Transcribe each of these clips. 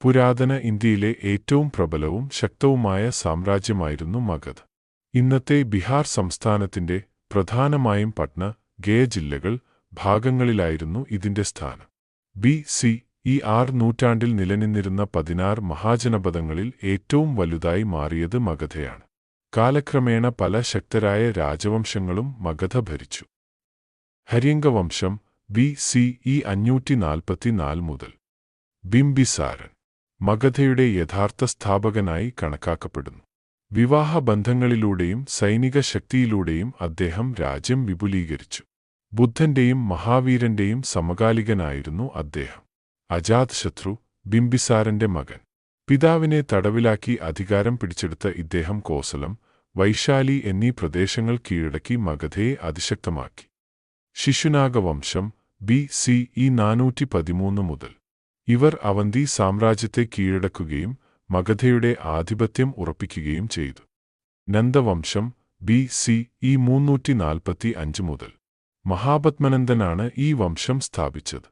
പുരാതന ഇന്ത്യയിലെ ഏറ്റവും പ്രബലവും ശക്തവുമായ സാമ്രാജ്യമായിരുന്നു മഗധ. ഇന്നത്തെ ബിഹാർ സംസ്ഥാനത്തിന്റെ പ്രധാനമായും പട്ന, ഗയ ജില്ലകൾ ഭാഗങ്ങളിലായിരുന്നു ഇതിന്റെ സ്ഥാനം. BCE 6 നൂറ്റാണ്ടിൽ നിലനിന്നിരുന്ന 16 മഹാജനപദങ്ങളിൽ ഏറ്റവും വലുതായി മാറിയത് മഗധയാണ്. കാലക്രമേണ പല ശക്തരായ രാജവംശങ്ങളും മഗധ ഭരിച്ചു. ഹര്യങ്കവംശം BCE 544 മുതൽ. ബിംബിസാരൻ മഗധയുടെ യഥാർത്ഥ സ്ഥാപകനായി കണക്കാക്കപ്പെടുന്നു. വിവാഹബന്ധങ്ങളിലൂടെയും സൈനിക ശക്തിയിലൂടെയും അദ്ദേഹം രാജ്യം വിപുലീകരിച്ചു. ബുദ്ധന്റെയും മഹാവീരന്റെയും സമകാലികനായിരുന്നു അദ്ദേഹം. അജാതശത്രു ബിംബിസാരന്റെ മകൻ. പിതാവിനെ തടവിലാക്കി അധികാരം പിടിച്ചെടുത്ത ഇദ്ദേഹം കോസലം, വൈശാലി എന്നീ പ്രദേശങ്ങൾ കീഴടക്കി മഗധയെ അതിശക്തമാക്കി. ശിശുനാഗവംശം BCE 413 മുതൽ. ഇവർ അവന്തി സാമ്രാജ്യത്തെ കീഴടക്കുകയും മഗധയുടെ ആധിപത്യം ഉറപ്പിക്കുകയും ചെയ്തു. നന്ദവംശം BCE 345 മുതൽ. മഹാപത്മനന്ദനാണ് ഈ വംശം സ്ഥാപിച്ചത്.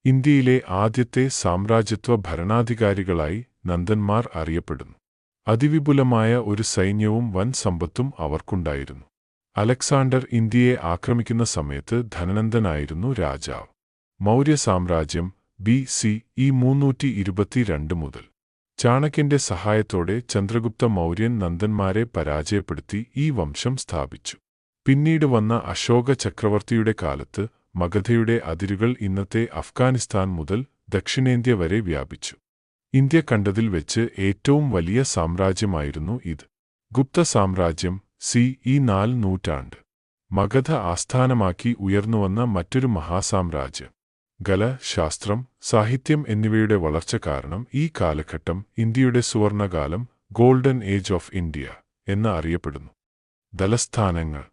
ഇന്ത്യയിലെ ആദ്യത്തെ സാമ്രാജ്യത്വ ഭരണാധികാരികളായി നന്ദന്മാർ അറിയപ്പെടുന്നു. അതിവിപുലമായ ഒരു സൈന്യവും വൻ സമ്പത്തും അവർക്കുണ്ടായിരുന്നു. അലക്സാണ്ടർ ഇന്ത്യയെ ആക്രമിക്കുന്ന സമയത്ത് ധനനന്ദനായിരുന്നു രാജാവ്. മൗര്യ സാമ്രാജ്യം BCE 322 മുതൽ. ചാണക്യന്റെ സഹായത്തോടെ ചന്ദ്രഗുപ്ത മൗര്യൻ നന്ദന്മാരെ പരാജയപ്പെടുത്തി ഈ വംശം സ്ഥാപിച്ചു. പിന്നീട് വന്ന അശോക ചക്രവർത്തിയുടെ കാലത്ത് മഗധയുടെ അതിരുകൾ ഇന്നത്തെ അഫ്ഗാനിസ്ഥാൻ മുതൽ ദക്ഷിണേന്ത്യ വരെ വ്യാപിച്ചു. ഇന്ത്യ കണ്ടതിൽ വെച്ച് ഏറ്റവും വലിയ സാമ്രാജ്യമായിരുന്നു ഇത്. ഗുപ്ത സാമ്രാജ്യം CE 4 നൂറ്റാണ്ട്. മഗധ ആസ്ഥാനമാക്കി ഉയർന്നുവന്ന മറ്റൊരു മഹാസാമ്രാജ്യം. കല, ശാസ്ത്രം, സാഹിത്യം എന്നിവയുടെ വളർച്ച കാരണം ഈ കാലഘട്ടം ഇന്ത്യയുടെ സുവർണകാലം, ഗോൾഡൻ ഏജ് ഓഫ് ഇന്ത്യ എന്ന് അറിയപ്പെടുന്നു. തലസ്ഥാനങ്ങൾ.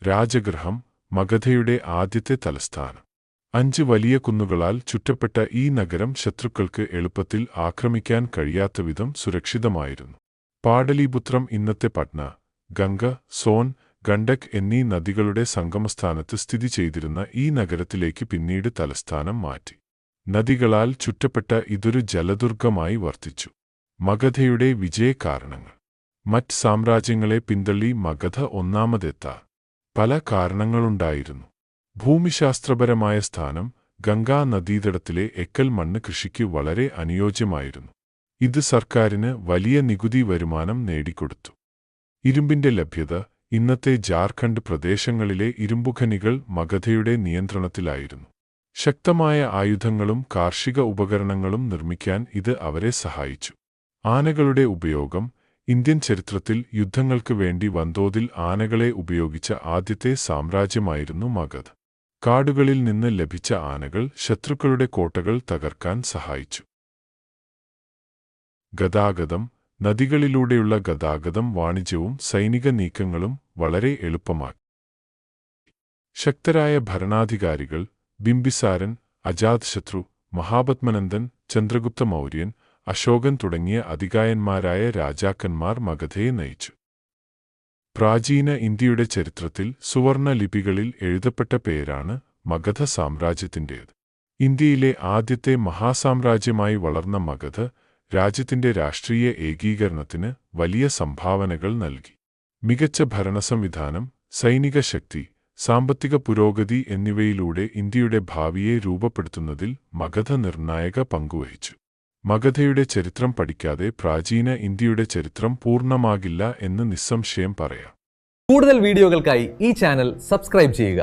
രാജഗൃഹം മഗധയുടെ ആദ്യത്തെ തലസ്ഥാനം. 5 വലിയ കുന്നുകളാൽ ചുറ്റപ്പെട്ട ഈ നഗരം ശത്രുക്കൾക്ക് എളുപ്പത്തിൽ ആക്രമിക്കാൻ കഴിയാത്തവിധം സുരക്ഷിതമായിരുന്നു. പാടലീപുത്രം ഇന്നത്തെ പട്ന, ഗംഗ, സോൻ, ഗണ്ഡക് എന്നീ നദികളുടെ സംഗമസ്ഥാനത്ത് സ്ഥിതി ചെയ്തിരുന്ന ഈ നഗരത്തിലേക്ക് പിന്നീട് തലസ്ഥാനം മാറ്റി. നദികളാൽ ചുറ്റപ്പെട്ട ഇതൊരു ജലദുർഗമായി വർത്തിച്ചു. മഗധയുടെ വിജയകാരണങ്ങൾ. മറ്റ് സാമ്രാജ്യങ്ങളെ പിന്തള്ളി മഗധ ഒന്നാമതെത്താൻ പല കാരണങ്ങളുണ്ടായിരുന്നു. ഭൂമിശാസ്ത്രപരമായ സ്ഥാനം. ഗംഗാ നദീതടത്തിലെ എക്കൽ മണ്ണ് കൃഷിക്ക് വളരെ അനുയോജ്യമായിരുന്നു. ഇത് സർക്കാരിന് വലിയ നികുതി വരുമാനം നേടിക്കൊടുത്തു. ഇരുമ്പിന്റെ ലഭ്യത. ഇന്നത്തെ ജാർഖണ്ഡ് പ്രദേശങ്ങളിലെ ഇരുമ്പുഖനികൾ മഗധയുടെ നിയന്ത്രണത്തിലായിരുന്നു. ശക്തമായ ആയുധങ്ങളും കാർഷിക ഉപകരണങ്ങളും നിർമ്മിക്കാൻ ഇത് അവരെ സഹായിച്ചു. ആനകളുടെ ഉപയോഗം. ഇന്ത്യൻ ചരിത്രത്തിൽ യുദ്ധങ്ങൾക്ക് വേണ്ടി വൻതോതിൽ ആനകളെ ഉപയോഗിച്ച ആദ്യത്തെ സാമ്രാജ്യമായിരുന്നു മഗധ. കാടുകളിൽ നിന്ന് ലഭിച്ച ആനകൾ ശത്രുക്കളുടെ കോട്ടകൾ തകർക്കാൻ സഹായിച്ചു. ഗതാഗതം. നദികളിലൂടെയുള്ള ഗതാഗതം വാണിജ്യവും സൈനിക നീക്കങ്ങളും വളരെ എളുപ്പമാക്കി. ശക്തരായ ഭരണാധികാരികൾ. ബിംബിസാരൻ, അജാതശത്രു, മഹാപത്മനന്ദൻ, ചന്ദ്രഗുപ്ത മൗര്യൻ, അശോകൻ തുടങ്ങിയ അതികായന്മാരായ രാജാക്കന്മാർ മഗധയെ നയിച്ചു. പ്രാചീന ഇന്ത്യയുടെ ചരിത്രത്തിൽ സുവർണ ലിപികളിൽ എഴുതപ്പെട്ട പേരാണ് മഗധ സാമ്രാജ്യത്തിൻ്റേത്. ഇന്ത്യയിലെ ആദ്യത്തെ മഹാസാമ്രാജ്യമായി വളർന്ന മഗധ രാജ്യത്തിന്റെ രാഷ്ട്രീയ ഏകീകരണത്തിന് വലിയ സംഭാവനകൾ നൽകി. മികച്ച ഭരണസംവിധാനം, സൈനിക ശക്തി, സാമ്പത്തിക പുരോഗതി എന്നിവയിലൂടെ ഇന്ത്യയുടെ ഭാവിയെ രൂപപ്പെടുത്തുന്നതിൽ മഗധ നിർണായക പങ്കുവഹിച്ചു. മഗധയുടെ ചരിത്രം പഠിക്കാതെ പ്രാചീന ഇന്ത്യയുടെ ചരിത്രം പൂർണ്ണമാകില്ല എന്ന് നിസ്സംശയം പറയാം. കൂടുതൽ വീഡിയോകൾക്കായി ഈ ചാനൽ സബ്സ്ക്രൈബ് ചെയ്യുക.